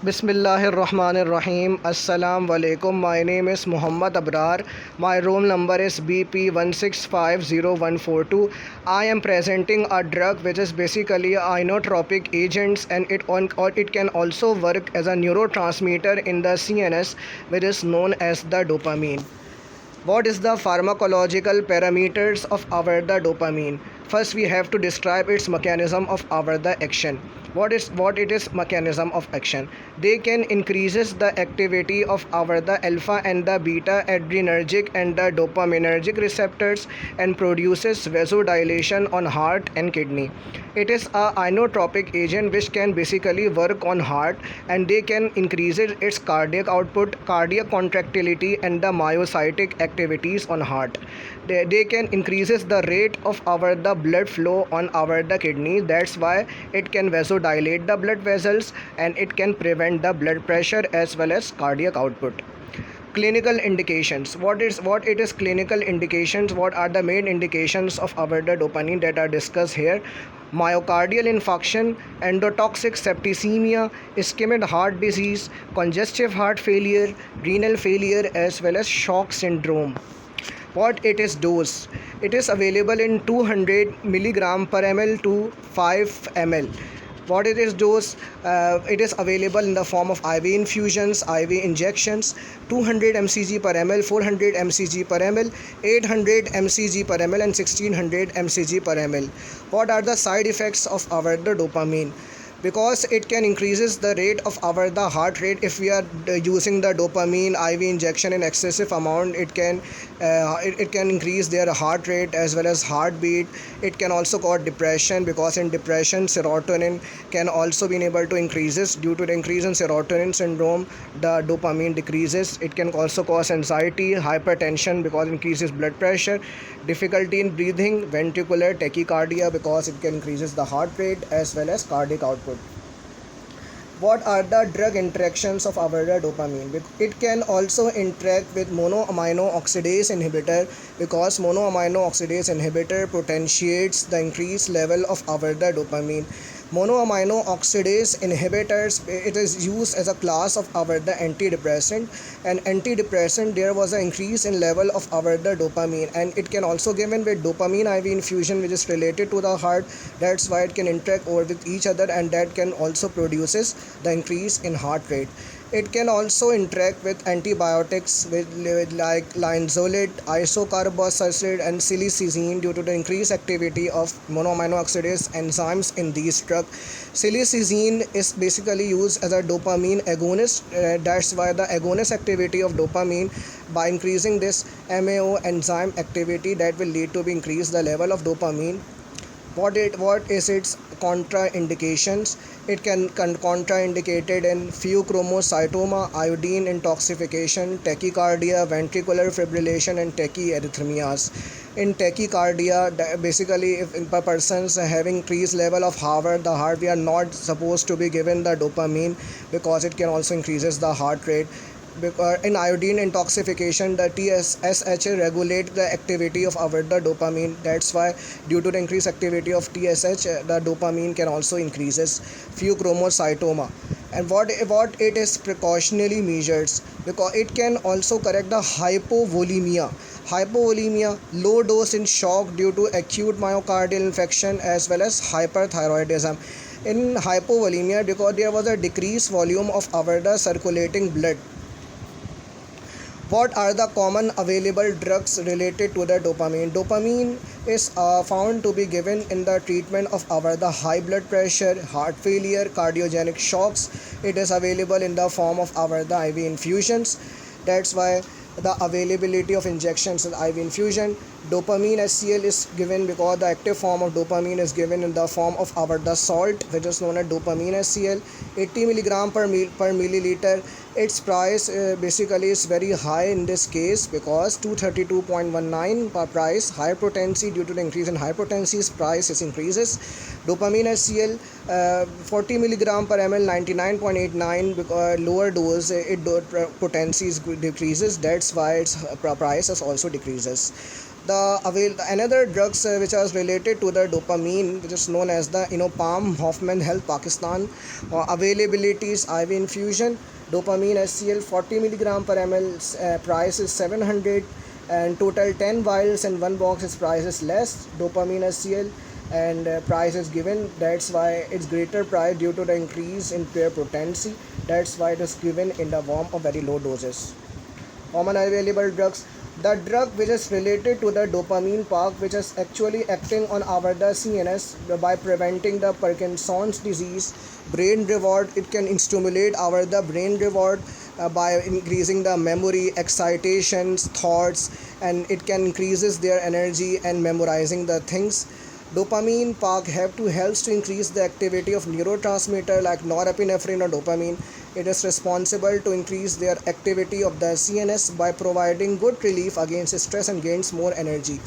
Bismillahirrahmanirrahim. Assalamu alaikum. My name is Muhammad Abrar. My roll number is BP16504142. I am presenting a drug which is basically a inotropic agents, and it can also work as a neurotransmitter in the CNS, which is known as the dopamine. What is the pharmacological parameters of our the dopamine? First, we have to describe its mechanism of our the action. What it is mechanism of action? They can increases the activity of our the alpha and the beta adrenergic and the dopaminergic receptors and produces vasodilation on heart and kidney. It is a inotropic agent which can basically work on heart, and they can increase its cardiac output, cardiac contractility and the myocytic activities on heart. They can increases the rate of our the blood flow on our the kidney. That's why it can vasodilate the blood vessels, and it can prevent the blood pressure as well as cardiac output. Clinical indications. What it is clinical indications? What are the main indications of our the dopamine that are discussed here? Myocardial infarction, endotoxic septicemia, ischemic heart disease, congestive heart failure, renal failure as well as shock syndrome. What it is dose? It is available in 200 milligram per ml to 5 ml. What it is dose? It is available in the form of IV infusions, IV injections, 200 mcg per ml, 400 mcg per ml, 800 mcg per ml and 1600 mcg per ml. What are the side effects of our the dopamine? Because it can increases the rate of our the heart rate. If we are using the dopamine IV injection in excessive amount, it can increase their heart rate as well as heartbeat. It can also cause depression, because in depression serotonin can also be able to increases. Due to the increase in serotonin syndrome, the dopamine decreases. It can also cause anxiety, hypertension because it increases blood pressure, difficulty in breathing, ventricular tachycardia because it can increases the heart rate as well as cardiac output. What are the drug interactions of our dopamine? It can also interact with monoamino oxidase inhibitor, because monoamino oxidase inhibitor potentiates the increased level of our dopamine. Monoamino oxidase inhibitors, it is used as a class of our the antidepressant, and antidepressant there was an increase in level of our the dopamine, and it can also given with dopamine IV infusion which is related to the heart. That's why it can interact over with each other, and that can also produces the increase in heart rate. It can also interact with antibiotics with like linezolid, isocarbazole and silicizine due to the increased activity of monoamino oxidase enzymes in these drugs. Silicizine is basically used as a dopamine agonist. That's why the agonist activity of dopamine, by increasing this MAO enzyme activity, that will lead to increase the level of dopamine. What is its contraindications? It can contraindicated in pheochromocytoma, iodine intoxication, tachycardia, ventricular fibrillation and tachyarrhythmias. In tachycardia, basically if a person's having increased level of the heart, we are not supposed to be given the dopamine, because it can also increases the heart rate. Because in iodine intoxication, the TSH regulate the activity of our the dopamine. That's why due to the increased activity of TSH, the dopamine can also increases. Pheochromocytoma. And what it is precautionary measures, because it can also correct the hypovolemia, low dose in shock due to acute myocardial infarction as well as hyperthyroidism. In hypovolemia, because there was a decreased volume of our the circulating blood. What are the common available drugs related to the dopamine? Dopamine is found to be given in the treatment of our the high blood pressure, heart failure, cardiogenic shocks. It is available in the form of our the IV infusions. That's why the availability of injections in IV infusion. Dopamine HCl is given because the active form of dopamine is given in the form of our the salt, which is known as dopamine HCl, 80 milligram per milliliter. Its price basically is very high in this case, because 232.19 per price. High potency, due to the increase in high potency, price is increases. Dopamine HCl 40 milligram per ml, 99.89, because lower dose potency decreases. That's why its price also decreases. Another drugs which are related to the dopamine, which is known as the Palm Hoffman Health Pakistan. Availabilities: IV infusion dopamine HCl 40 milligram per ml, price is 700, and total 10 vials and one box is price is less dopamine HCl, and price is given. That's why it's greater price due to the increase in pair potency. That's why it is given in the form of very low doses. Common available drugs: the drug which is related to the dopamine park, which is actually acting on our the CNS by preventing the Parkinson's disease. Brain reward: it can stimulate our the brain reward by increasing the memory, excitations, thoughts, and it can increases their energy and memorizing the things. Dopamine park have to helps to increase the activity of neurotransmitter like norepinephrine or dopamine. It is responsible to increase their activity of the CNS by providing good relief against stress and gains more energy.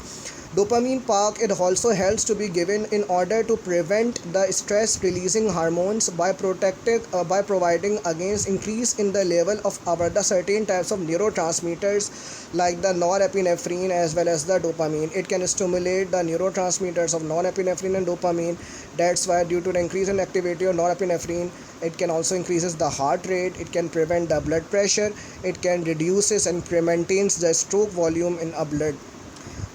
Dopamine park, it also helps to be given in order to prevent the stress releasing hormones by by providing against increase in the level of our the certain types of neurotransmitters like the norepinephrine as well as the dopamine. It can stimulate the neurotransmitters of norepinephrine and dopamine. That's why due to the increase in activity of norepinephrine, it can also increases the heart rate, it can prevent the blood pressure, it can reduces and maintains the stroke volume in a blood.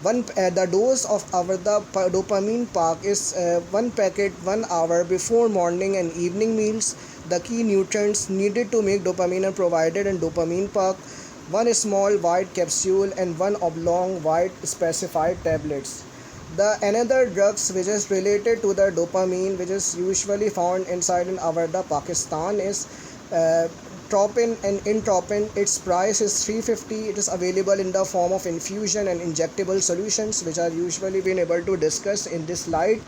The dose of our the dopamine park is one packet 1 hour before morning and evening meals. The key nutrients needed to make dopamine are provided in dopamine park: one small white capsule and one oblong white specified tablets. The another drugs which is related to the dopamine, which is usually found inside in our the Pakistan, is tropin and intropin. Its price is 350. It is available in the form of infusion and injectable solutions, which are usually been able to discuss in this slide.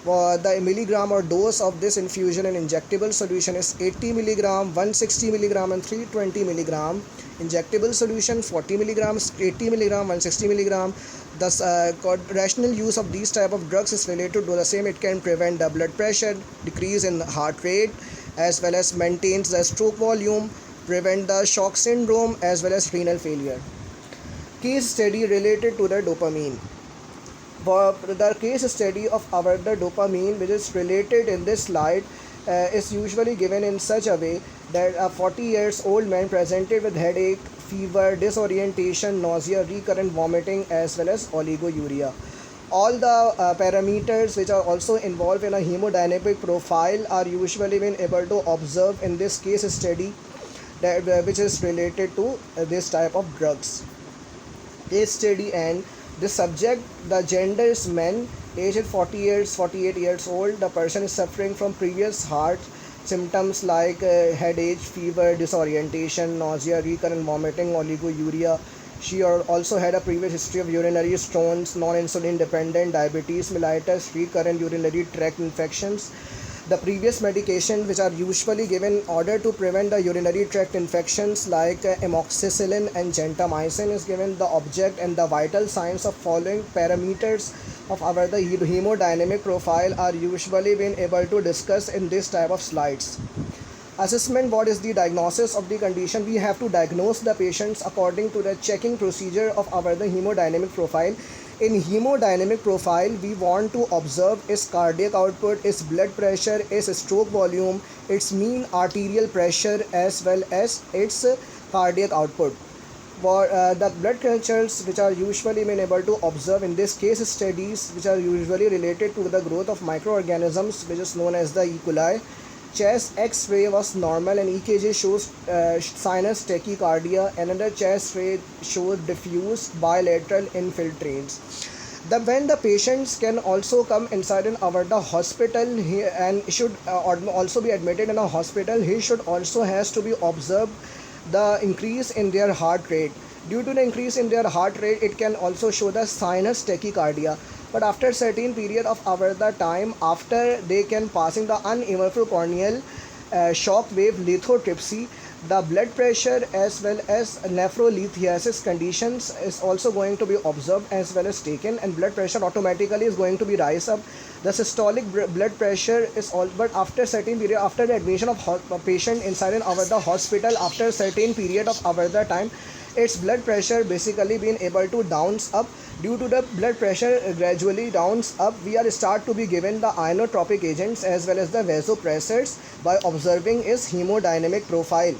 The milligram or dose of this infusion and injectable solution is 80 milligram, 160 milligram and 320 milligram. Injectable solution 40 milligrams, 80 milligram, 160 milligram. Thus, rational use of these type of drugs is related to the same. It can prevent the blood pressure, decrease in heart rate, as well as maintains the stroke volume, prevent the shock syndrome, as well as renal failure. Case study related to the dopamine. The case study of our the dopamine, which is related in this slide, is usually given in such a way that a 40 years old man presented with headache, fever, disorientation, nausea, recurrent vomiting, as well as oligouria. All the parameters which are also involved in a hemodynamic profile are usually been able to observe in this case study, that which is related to this type of drugs. Case study: and the subject, the gender is men, aged 40 years 48 years old. The person is suffering from previous heart symptoms like headache, fever, disorientation, nausea, recurrent vomiting, oligouria. She also had a previous history of urinary stones, non-insulin dependent diabetes mellitus, recurrent urinary tract infections. The previous medication which are usually given in order to prevent the urinary tract infections like amoxicillin and gentamicin is given. The object and the vital signs of following parameters of our the hemodynamic profile are usually been able to discuss in this type of slides. Assessment: what is the diagnosis of the condition? We have to diagnose the patients according to the checking procedure of our the hemodynamic profile. In hemodynamic profile, we want to observe its cardiac output, its blood pressure, its stroke volume, its mean arterial pressure, as well as its cardiac output. For the blood cultures which are usually been able to observe in this case studies, which are usually related to the growth of microorganisms, which is known as the E. coli. Chest X-ray was normal and EKG shows sinus tachycardia. Another chest ray shows diffuse bilateral infiltrates. When the patients can also come inside in our the hospital and should also be admitted in a hospital, he should also has to be observed the increase in their heart rate. Due to the increase in their heart rate, it can also show the sinus tachycardia. But after certain period of our the time, after they can passing the uneven corneal shock wave lithotripsy, the blood pressure as well as nephrolithiasis conditions is also going to be observed as well as taken, and blood pressure automatically is going to be rise up. The systolic blood pressure is all, but after certain period, after the admission of patient inside in our the hospital, after certain period of our the time, its blood pressure basically been able to downs up Due to the blood pressure gradually downs up, we are start to be given the inotropic agents as well as the vasopressors by observing its hemodynamic profile.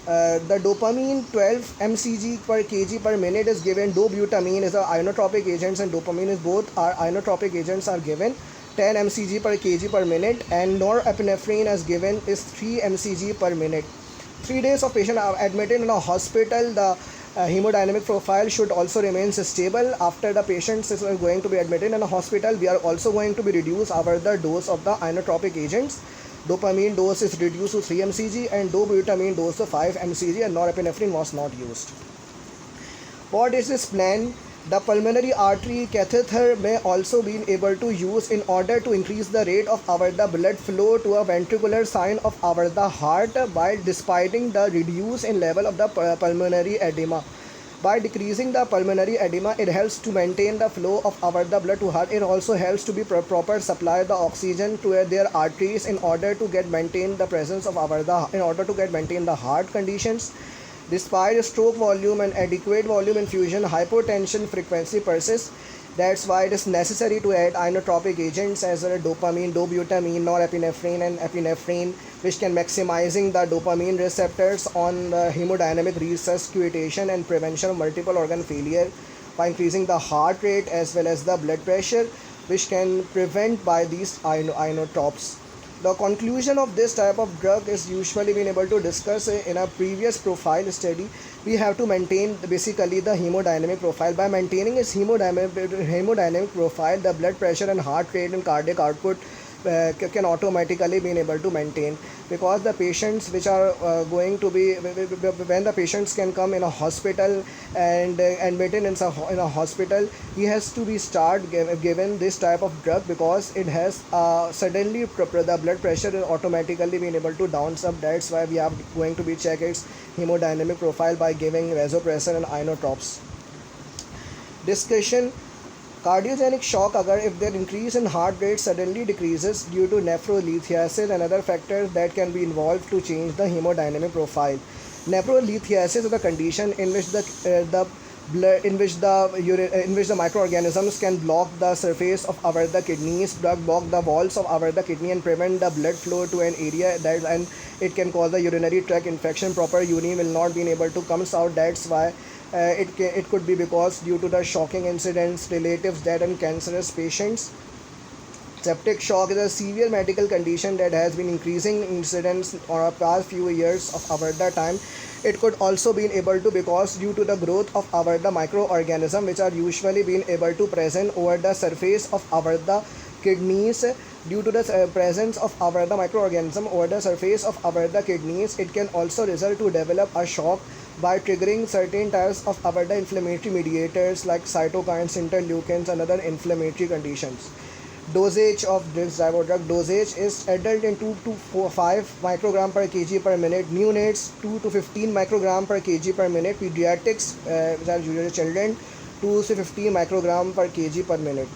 The dopamine 12 mcg per kg per minute is given. Dobutamine is a inotropic agents and dopamine is both are inotropic agents are given 10 mcg per kg per minute, and norepinephrine as given is 3 mcg per minute. 3 days of patient are admitted in a hospital. The hemodynamic profile should also remain stable. After the patients is going to be admitted in a hospital, we are also going to be reduce our the dose of the inotropic agents. Dopamine dose is reduced to 3 mcg and dobutamine dose to 5 mcg, and norepinephrine was not used. What is this plan? The pulmonary artery catheter may also be able to use in order to increase the rate of our the blood flow to a ventricular sign of our the heart by dissipating the reduce in level of the pulmonary edema. By decreasing the pulmonary edema, it helps to maintain the flow of our the blood to heart. It also helps to be proper supply the oxygen to their arteries in order to get maintain the presence of our the in order to get maintain the heart conditions. Despite stroke volume and adequate volume infusion, hypotension frequency persists. That's why it is necessary to add inotropic agents as dopamine, dobutamine, norepinephrine, and epinephrine, which can maximizing the dopamine receptors on the hemodynamic resuscitation and prevention of multiple organ failure by increasing the heart rate as well as the blood pressure, which can prevent by these inotropes. The conclusion of this type of drug is usually been able to discuss in a previous profile study. We have to maintain basically the hemodynamic profile. By maintaining its hemodynamic profile, the blood pressure and heart rate and cardiac output can automatically be able to maintain, because the patients which are going to be when the patients can come in a hospital and admitted in a hospital, he has to be given this type of drug, because it has suddenly the blood pressure is automatically being able to down up. That's why we are going to be check its hemodynamic profile by giving vasopressor and inotropes. Discussion. Cardiogenic shock अगर if their increase in heart rate suddenly decreases due to nephrolithiasis and other factors that can be involved to change the hemodynamic profile. Nephrolithiasis is the condition in which the blood in which the microorganisms can block the surface of our the kidneys, block the walls of our the kidney and prevent the blood flow to an area that, and it can cause the urinary tract infection. Proper urine will not be able to comes out. That's why it could be because due to the shocking incidents, relatives, dead and cancerous patients. Septic shock is a severe medical condition that has been increasing incidence for the past few years of our the time. It could also be able to because due to the growth of our the microorganism which are usually being able to present over the surface of our the kidneys. Due to the presence of our the microorganism over the surface of our the kidneys, it can also result to develop a shock by triggering certain types of our the inflammatory mediators like cytokines, interleukins, and other inflammatory conditions. Dosage of this type of drug dosage is adult in 2 to 5 microgram per kg per minute, neonates 2 to 15 microgram per kg per minute, pediatrics which are usually children 2 to 15 microgram per kg per minute.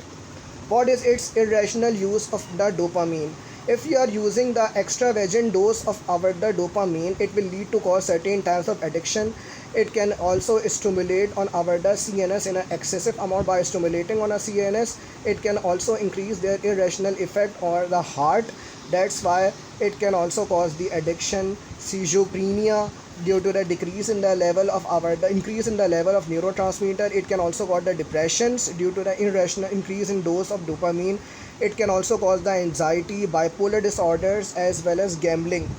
What is its irrational use of the dopamine? If you are using the extravagant dose of our the dopamine, it will lead to cause certain types of addiction. It can also stimulate on our the CNS in an excessive amount. By stimulating on a CNS, it can also increase their irrational effect on the heart. That's why it can also cause the addiction, schizophrenia, due to the decrease in the level of the increase in the level of neurotransmitter. It can also cause the depressions due to the irrational increase in dose of dopamine. It can also cause the anxiety, bipolar disorders, as well as gambling.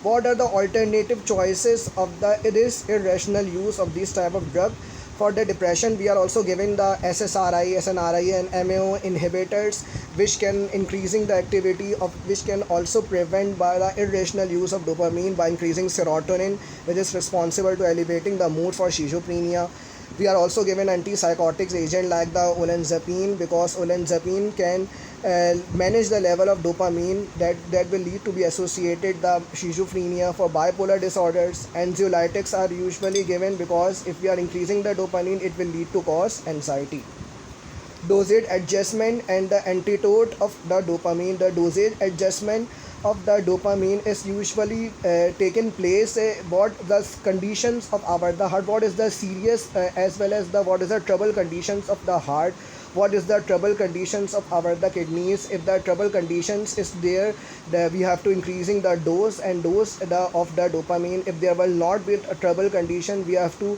What are the alternative choices of this irrational use of this type of drug? For the depression, we are also giving the SSRI, SNRI, and MAO inhibitors, which can increasing the activity of which can also prevent by the irrational use of dopamine by increasing serotonin, which is responsible to elevating the mood for schizophrenia. We are also given antipsychotics agent like the olanzapine, because olanzapine can manage the level of dopamine that will lead to be associated the schizophrenia. For bipolar disorders, anxiolytics are usually given because if we are increasing the dopamine, it will lead to cause anxiety. Dosage adjustment and the antidote of the dopamine. The dosage adjustment of the dopamine is usually taken place, what the conditions of our the heart, what is the serious as well as the what is the trouble conditions of the heart, what is the trouble conditions of our the kidneys. If the trouble conditions is there, we have to increasing the dose and dose of the dopamine. If there will not be a trouble condition, we have to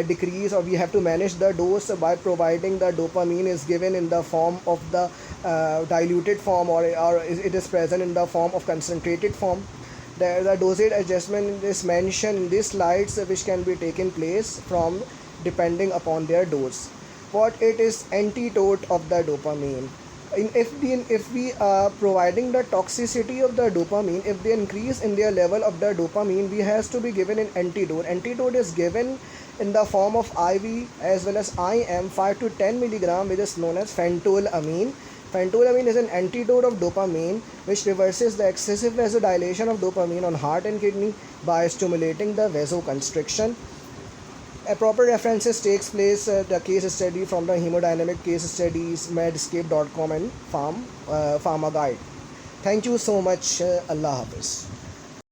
decrease, or we have to manage the dose by providing the dopamine is given in the form of the diluted form, or it is present in the form of concentrated form. The dosage adjustment is mentioned in these slides, which can be taken place from depending upon their dose. What it is antidote of the dopamine. If we are providing the toxicity of the dopamine, if they increase in their level of the dopamine, we has to be given an antidote. Antidote is given in the form of IV as well as IM 5 to 10 milligram, which is known as phentolamine. Phentolamine is an antidote of dopamine, which reverses the excessive vasodilation of dopamine on heart and kidney by stimulating the vasoconstriction. A proper references takes place the case study from the hemodynamic case studies medscape.com and pharma guide. Thank you so much. Allah Hafiz.